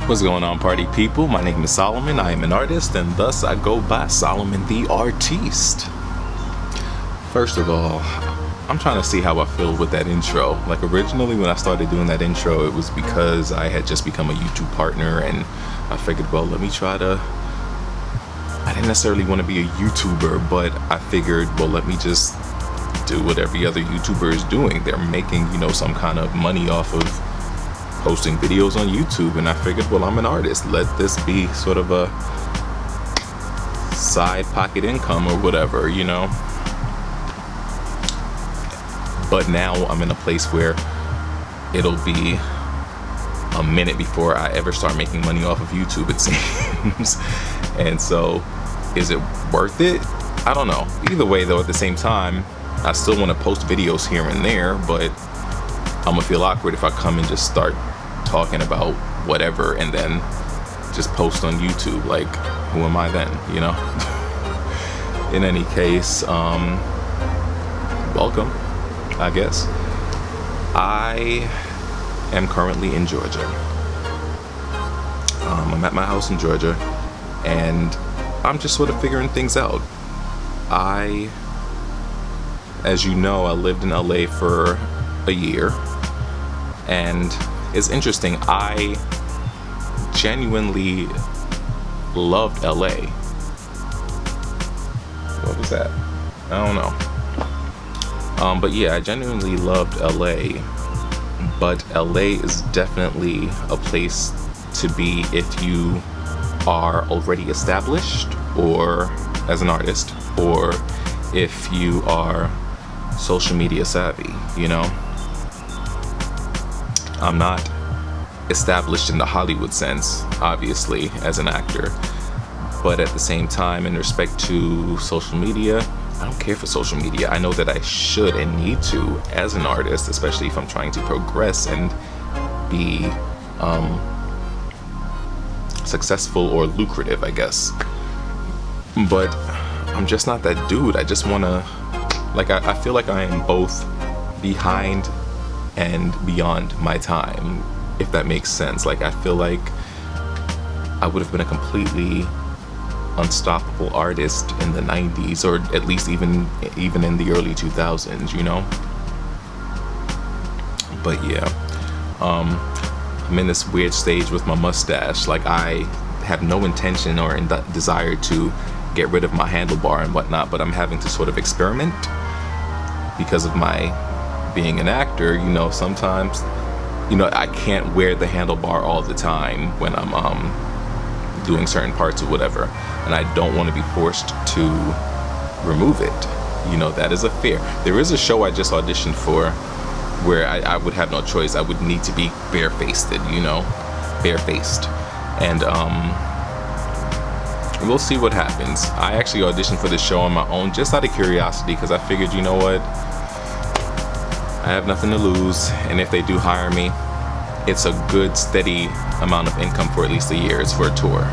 What's going on, party people? My name is Solomon. I am an artist, and thus I go by Solomon the Artiste. First of all, I'm trying to see how I feel with that intro. Like, originally when I started doing that intro, it was because I had just become a YouTube partner, and I figured, well, let me try to... I didn't necessarily want to be a YouTuber, but I figured, well, let me just do what every other YouTuber is doing. They're making, some kind of money off of posting videos on YouTube, and I figured, well, I'm an artist. Let this be sort of a side pocket income or whatever, But now I'm in a place where it'll be a minute before I ever start making money off of YouTube, it seems. And so, is it worth it? I don't know. Either way, though, at the same time, I still want to post videos here and there, but I'm gonna feel awkward if I come and just start talking about whatever and then just post on YouTube. Like, who am I then, In any case, welcome, I guess. I am currently in Georgia. I'm at my house in Georgia, and I'm just sort of figuring things out. As you know, I lived in LA for a year, and it's interesting. I genuinely loved LA. What was that? I don't know. But yeah, I genuinely loved LA. But LA is definitely a place to be if you are already established, or as an artist, or if you are social media savvy, I'm not established in the Hollywood sense, obviously, as an actor, but at the same time, in respect to social media, I don't care for social media. I know that I should and need to as an artist, especially if I'm trying to progress and be successful or lucrative, I guess. But I'm just not that dude. I just want to, I feel like I am both behind and beyond my time, if that makes sense. I feel like I would have been a completely unstoppable artist in the 90s, or at least even in the early 2000s, But yeah, I'm in this weird stage with my mustache. I have no intention or desire to get rid of my handlebar and whatnot, but I'm having to sort of experiment because of my being an actor. Sometimes I can't wear the handlebar all the time when I'm doing certain parts or whatever, and I don't want to be forced to remove it. That is a fear. There is a show I just auditioned for where I would have no choice. I would need to be barefaced, and we'll see what happens. I actually auditioned for this show on my own, just out of curiosity, because I figured, what, I have nothing to lose, and if they do hire me, it's a good steady amount of income for at least a year. It's for a tour.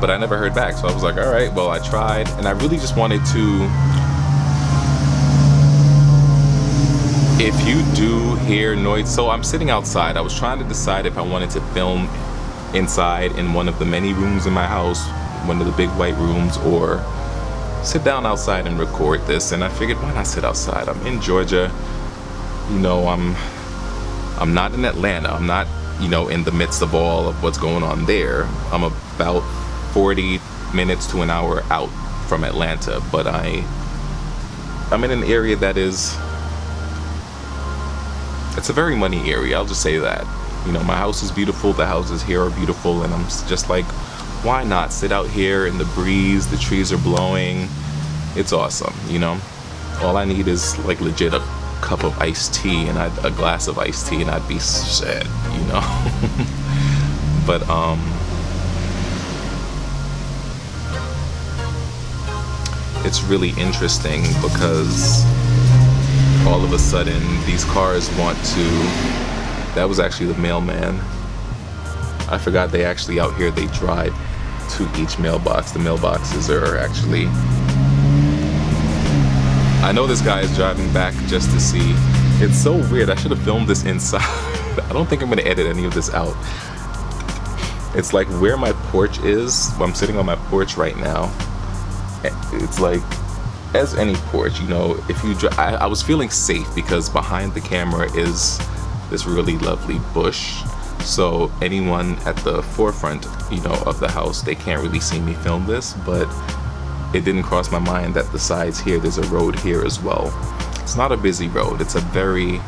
But I never heard back, so I was like, all right, well, I tried, and I really just wanted to... If you do hear noise, so I'm sitting outside. I was trying to decide if I wanted to film inside in one of the many rooms in my house, one of the big white rooms, or sit down outside and record this. And I figured, why not sit outside? I'm in Georgia. I'm not in Atlanta. I'm not, in the midst of all of what's going on there. I'm about 40 minutes to an hour out from Atlanta, but I'm in an area that is... It's a very money area, I'll just say that. My house is beautiful, the houses here are beautiful, and I'm just like, why not sit out here in the breeze, the trees are blowing, it's awesome, All I need is legit a cup of iced tea and a glass of iced tea, and I'd be set, But it's really interesting because all of a sudden these cars want to... That was actually the mailman. I forgot they actually out here, they drive to each mailbox. The mailboxes are actually... I know this guy is driving back just to see. It's so weird. I should have filmed this inside. I don't think I'm going to edit any of this out. It's like where my porch is. I'm sitting on my porch right now. It's like, as any porch, you know, if you I was feeling safe because behind the camera is this really lovely bush, so anyone at the forefront, you know, of the house, they can't really see me film this. But it didn't cross my mind that the sides here, there's a road here as well. It's not a busy road. It's a very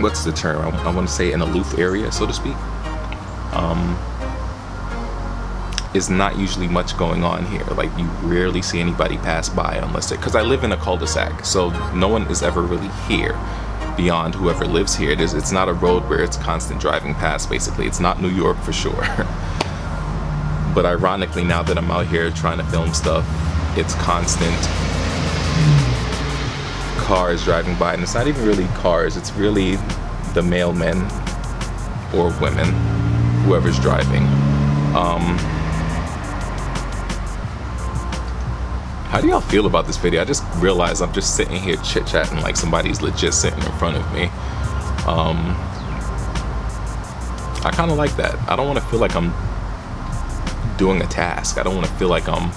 what's the term, I want to say an aloof area, so to speak. Is not usually much going on here. Like, you rarely see anybody pass by unless because I live in a cul-de-sac, so no one is ever really here beyond whoever lives here. It's not a road where it's constant driving past, basically. It's not New York for sure. But ironically, now that I'm out here trying to film stuff, it's constant cars driving by, and it's not even really cars, it's really the mailmen or women, whoever's driving. How do y'all feel about this video? I just realized I'm just sitting here chit-chatting like somebody's legit sitting in front of me. I kind of like that. I don't want to feel like I'm doing a task. I don't want to feel like I'm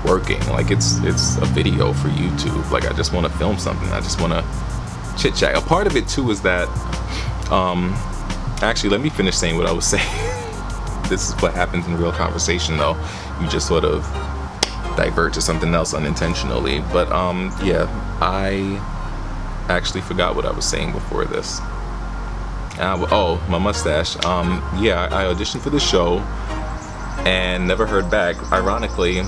working. Like it's a video for YouTube. Like, I just want to film something. I just want to chit-chat. A part of it too is that, actually, let me finish saying what I was saying. This is what happens in real conversation though. You just sort of divert to something else unintentionally. But yeah, I actually forgot what I was saying before this. Oh, my mustache. Yeah, I auditioned for the show and never heard back. Ironically,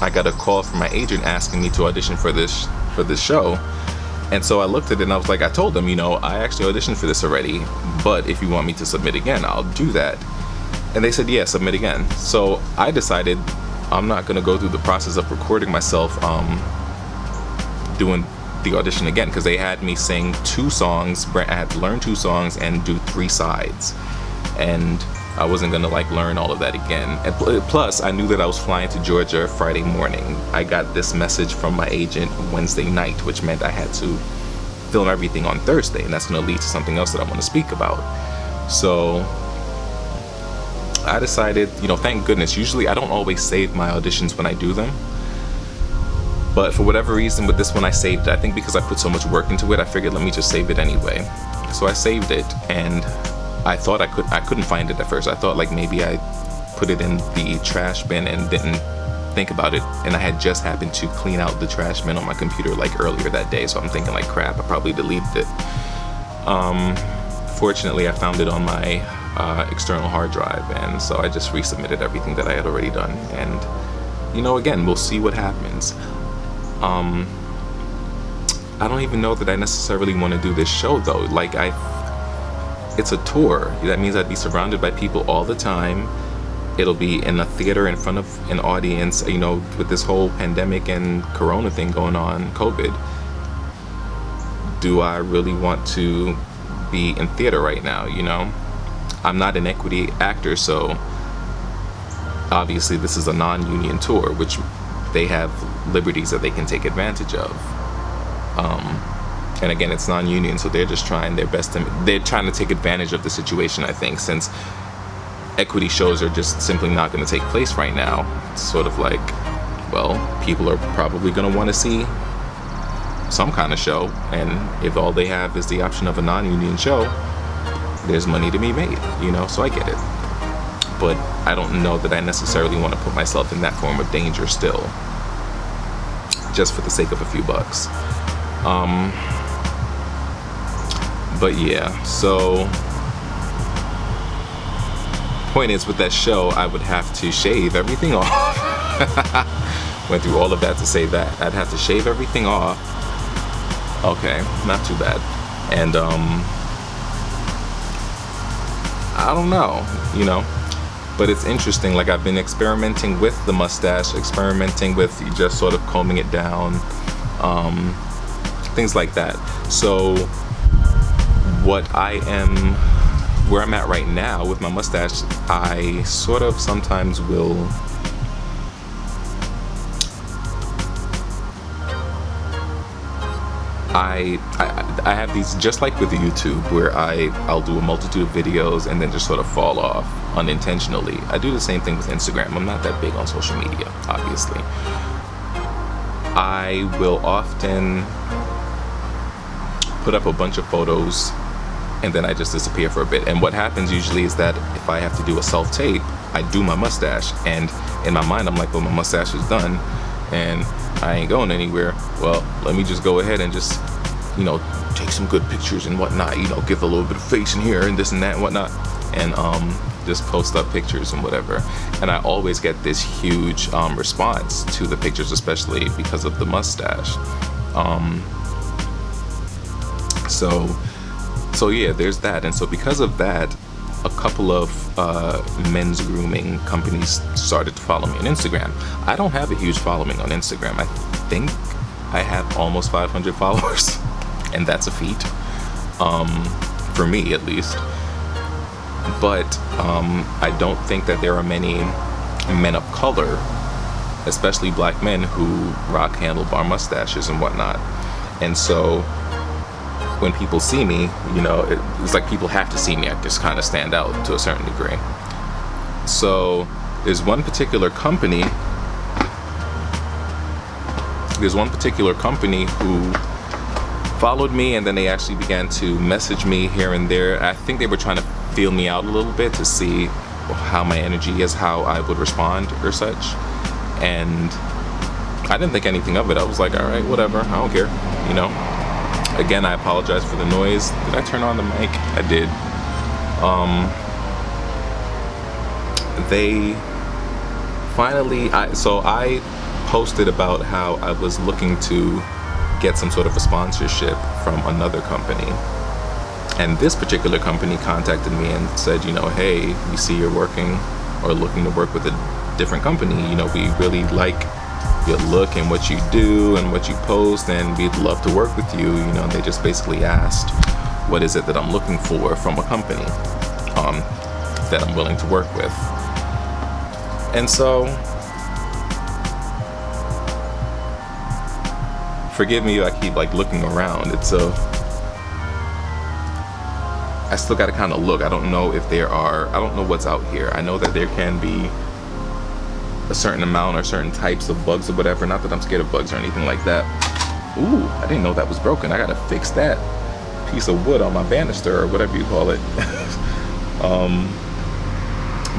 I got a call from my agent asking me to audition for this show. And so I looked at it and I was like, I told them, you know, I actually auditioned for this already, but if you want me to submit again, I'll do that. And they said, yeah, submit again. So I decided I'm not gonna go through the process of recording myself doing the audition again, because they had me sing 2 songs. I had to learn 2 songs and do 3 sides, and I wasn't gonna like learn all of that again. And plus, I knew that I was flying to Georgia Friday morning. I got this message from my agent Wednesday night, which meant I had to film everything on Thursday, and that's gonna lead to something else that I want to speak about. So I decided, you know, thank goodness, usually I don't always save my auditions when I do them, but for whatever reason with this one I saved it. I think because I put so much work into it, I figured let me just save it anyway. So I saved it, and I thought I couldn't find it at first. I thought like maybe I put it in the trash bin and didn't think about it, and I had just happened to clean out the trash bin on my computer like earlier that day, so I'm thinking like, crap, I probably deleted it. Fortunately, I found it on my external hard drive, and so I just resubmitted everything that I had already done. And you know, again, we'll see what happens. I don't even know that I necessarily want to do this show though. Like, it's a tour. That means I'd be surrounded by people all the time. It'll be in a theater in front of an audience, you know, with this whole pandemic and corona thing going on, COVID. Do I really want to be in theater right now, you know? I'm not an equity actor, so obviously this is a non-union tour, which they have liberties that they can take advantage of. And again, it's non-union, so they're just trying their best they're trying to take advantage of the situation, I think, since equity shows are just simply not going to take place right now. It's sort of like, well, people are probably going to want to see some kind of show, and if all they have is the option of a non-union show, there's money to be made, you know, so I get it. But I don't know that I necessarily want to put myself in that form of danger still, just for the sake of a few bucks. But yeah, so point is, with that show, I would have to shave everything off. Went through all of that to say that. I'd have to shave everything off. Okay, not too bad. And I don't know, you know, but it's interesting. Like, I've been experimenting with the mustache, experimenting with just sort of combing it down, things like that. So where I'm at right now with my mustache, I sort of sometimes will I have these, just like with YouTube, where I'll do a multitude of videos and then just sort of fall off unintentionally. I do the same thing with Instagram. I'm not that big on social media, obviously. I will often put up a bunch of photos and then I just disappear for a bit. And what happens usually is that if I have to do a self-tape, I do my mustache, and in my mind I'm like, well, my mustache is done and I ain't going anywhere. Well, let me just go ahead and just, you know, take some good pictures and whatnot, you know, give a little bit of face in here and this and that and whatnot, and just post up pictures and whatever. And I always get this huge response to the pictures, especially because of the mustache. So yeah, there's that. And so because of that, a couple of men's grooming companies started to follow me on Instagram. I don't have a huge following on Instagram. I think I have almost 500 followers, and that's a feat, for me at least. But I don't think that there are many men of color, especially black men, who rock handlebar mustaches and whatnot. And so when people see me, you know, it's like people have to see me. I just kind of stand out to a certain degree. So there's one particular company who followed me, and then they actually began to message me here and there. I think they were trying to feel me out a little bit to see how my energy is, how I would respond or such. And I didn't think anything of it. I was like, all right, whatever, I don't care, you know. Again, I apologize for the noise. Did I turn on the mic? I did. They finally, I posted about how I was looking to get some sort of a sponsorship from another company. And this particular company contacted me and said, you know, hey, we see you're working or looking to work with a different company. You know, we really like your look and what you do and what you post, and we'd love to work with you. You know, they just basically asked, what is it that I'm looking for from a company that I'm willing to work with? And so, forgive me, I keep like looking around. I still gotta kind of look. I don't know what's out here. I know that there can be a certain amount or certain types of bugs or whatever. Not that I'm scared of bugs or anything like that. Ooh, I didn't know that was broken. I gotta fix that piece of wood on my banister or whatever you call it.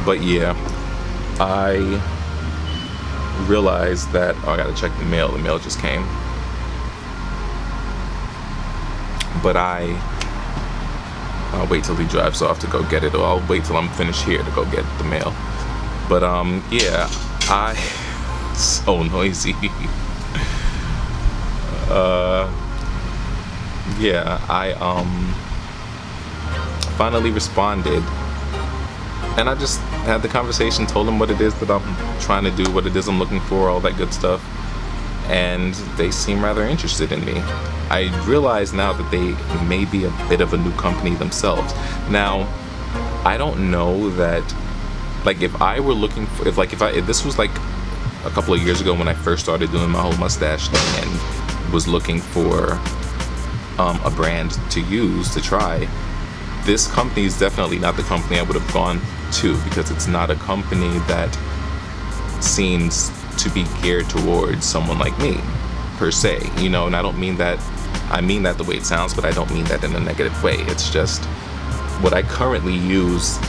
But yeah, I realized that, I gotta check the mail. The mail just came. But I'll wait till he drives off to go get it, or I'll wait till I'm finished here to go get the mail. But yeah, so noisy. Yeah, I finally responded, and I just had the conversation, told them what it is that I'm trying to do, what it is I'm looking for, all that good stuff, and they seem rather interested in me. I realize now that they may be a bit of a new company themselves. Now, I don't know that, like, if I were looking for, if this was like a couple of years ago when I first started doing my whole mustache thing and was looking for a brand to use, to try, this company is definitely not the company I would have gone to, because it's not a company that seems to be geared towards someone like me, per se, you know. And I mean that the way it sounds, but I don't mean that in a negative way. It's just, what I currently use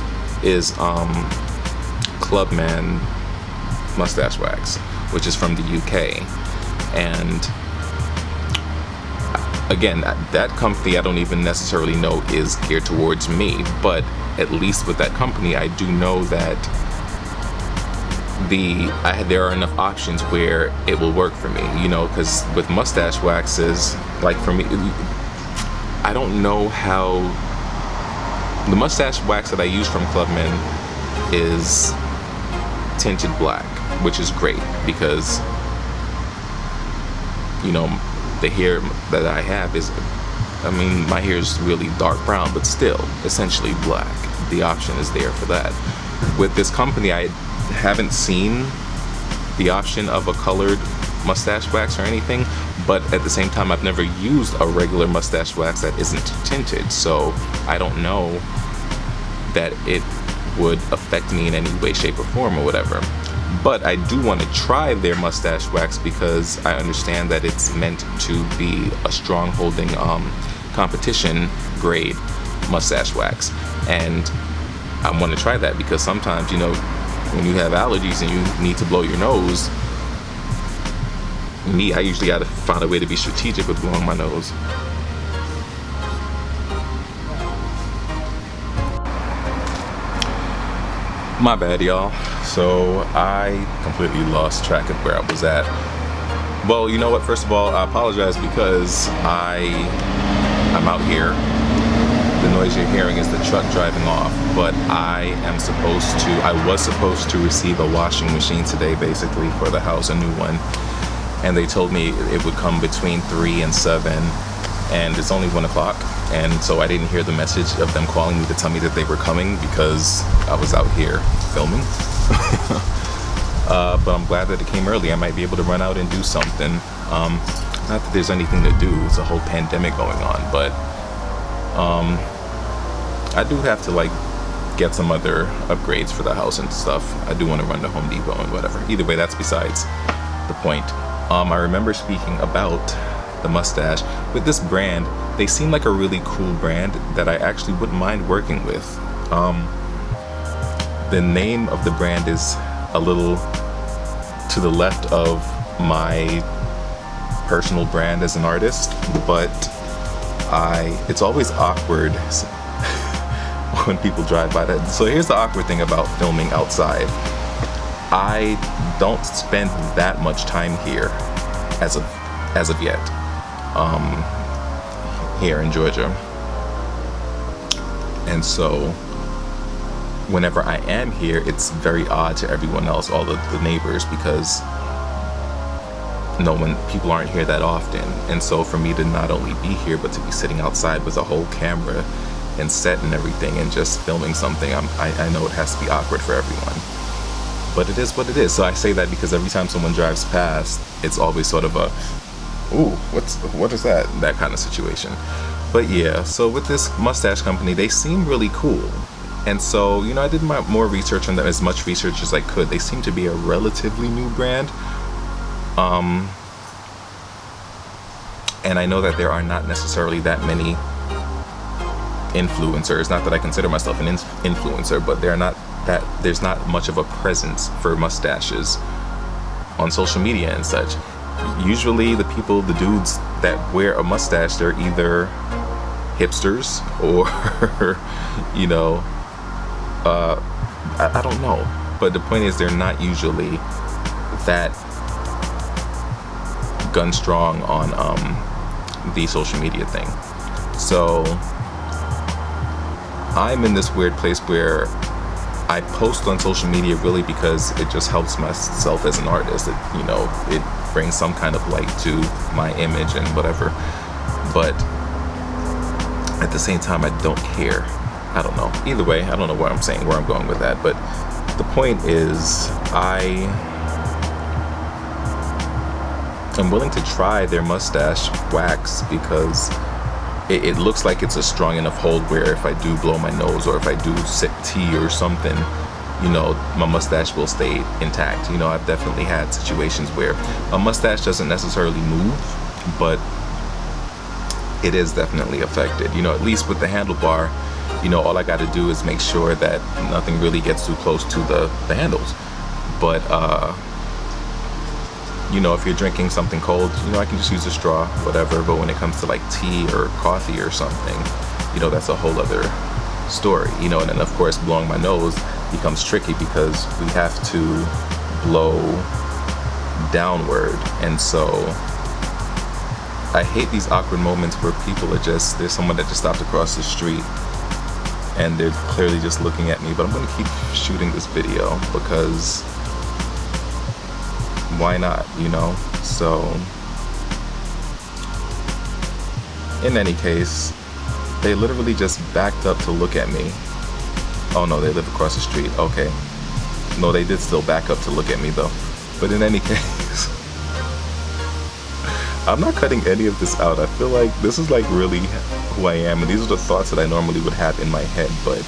is Clubman mustache wax, which is from the UK. And again, that company I don't even necessarily know is geared towards me, but at least with that company I do know that there are enough options where it will work for me, you know, because with mustache waxes, like for me, I don't know how, the mustache wax that I use from Clubman is tinted black, which is great because, you know, the hair that I have is, I mean, my hair is really dark brown, but still essentially black. The option is there for that. With this company, I haven't seen the option of a colored mustache wax or anything, But at the same time, I've never used a regular mustache wax that isn't tinted, so I don't know that it would affect me in any way, shape, or form or whatever. But I do want to try their mustache wax because I understand that it's meant to be a strong holding competition grade mustache wax. And I want to try that because sometimes, you know, when you have allergies and you need to blow your nose, I usually gotta find a way to be strategic with blowing my nose. My bad, y'all. So I completely lost track of where I was at. Well, you know what? First of all, I apologize because I'm out here. The noise you're hearing is the truck driving off, but I was supposed to receive a washing machine today, basically, for the house, a new one. And they told me it would come between 3 and 7, and it's only 1 o'clock. And so I didn't hear the message of them calling me to tell me that they were coming because I was out here filming. But I'm glad that it came early. I might be able to run out and do something. Not that there's anything to do, it's a whole pandemic going on, but I do have to like get some other upgrades for the house and stuff. I do want to run to Home Depot and whatever. Either way, that's besides the point. I remember speaking about the mustache with this brand. They seem like a really cool brand that I actually wouldn't mind working with. The name of the brand is a little to the left of my personal brand as an artist, but it's always awkward when people drive by that. So here's the awkward thing about filming outside. I don't spend that much time here as of yet, here in Georgia. And so whenever I am here, it's very odd to everyone else, all the neighbors, because people aren't here that often. And so for me to not only be here, but to be sitting outside with a whole camera and set and everything and just filming something, I know it has to be awkward for everyone. But it is what it is. So I say that because every time someone drives past, it's always sort of a, ooh, what is that? That kind of situation. But yeah, so with this mustache company, they seem really cool. And so, you know, I did more research on them, as much research as I could. They seem to be a relatively new brand. And I know that there are not necessarily that many influencers. Not that I consider myself an influencer, but there's not much of a presence for mustaches on social media and such. Usually the dudes that wear a mustache, they're either hipsters or, you know, I don't know. But the point is, they're not usually that gun strong on the social media thing. So I'm in this weird place where I post on social media really because it just helps myself as an artist. It brings some kind of light to my image and whatever. But at the same time, I don't care. I don't know. Either way, I don't know where I'm going with that. But the point is, I am willing to try their mustache wax because it looks like it's a strong enough hold where if I do blow my nose or if I do sip tea or something, you know, my mustache will stay intact. You know, I've definitely had situations where a mustache doesn't necessarily move, but it is definitely affected. You know, at least with the handlebar, you know, all I got to do is make sure that nothing really gets too close to the handles. But you know, if you're drinking something cold, you know, I can just use a straw, whatever. But when it comes to like tea or coffee or something, you know, that's a whole other story, you know. And then of course blowing my nose becomes tricky because we have to blow downward. And so I hate these awkward moments where there's someone that just stopped across the street and they're clearly just looking at me. But I'm gonna keep shooting this video because why not, you know? So in any case, they literally just backed up to look at me. Oh no, they live across the street. Okay. No, they did still back up to look at me though. But in any case, I'm not cutting any of this out. I feel like this is like really who I am, and these are the thoughts that I normally would have in my head, but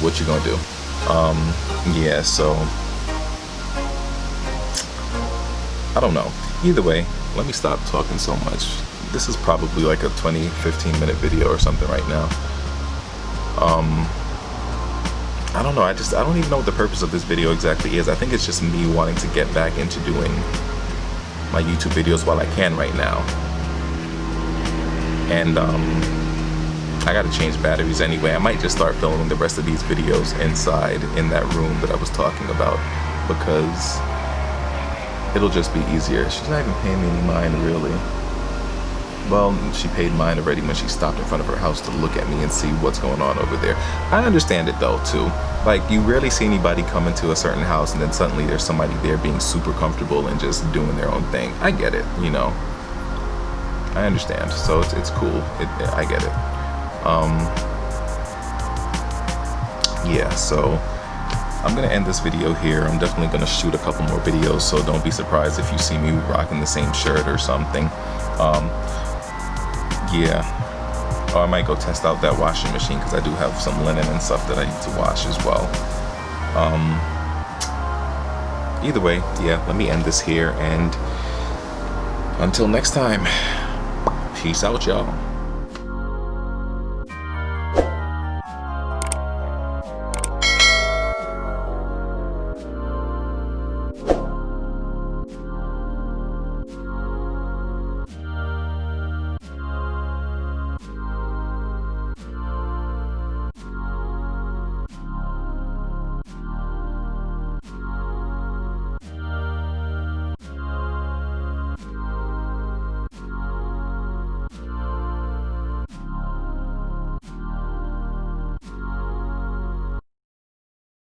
what you gonna do? Yeah, so I don't know. Either way, let me stop talking so much. This is probably like a 15 minute video or something right now. I don't know, I don't even know what the purpose of this video exactly is. I think it's just me wanting to get back into doing my YouTube videos while I can right now. And I gotta change batteries anyway. I might just start filming the rest of these videos inside in that room that I was talking about, because it'll just be easier. She's not even paying me any mind, really. Well, she paid mine already when she stopped in front of her house to look at me and see what's going on over there. I understand it though, too. Like, you rarely see anybody come into a certain house and then suddenly there's somebody there being super comfortable and just doing their own thing. I get it, you know. I understand. So it's cool. I get it. Yeah, so I'm gonna end this video here. I'm definitely gonna shoot a couple more videos, so don't be surprised if you see me rocking the same shirt or something. Yeah, or I might go test out that washing machine, because I do have some linen and stuff that I need to wash as well. Either way, yeah, let me end this here, and until next time, peace out, y'all.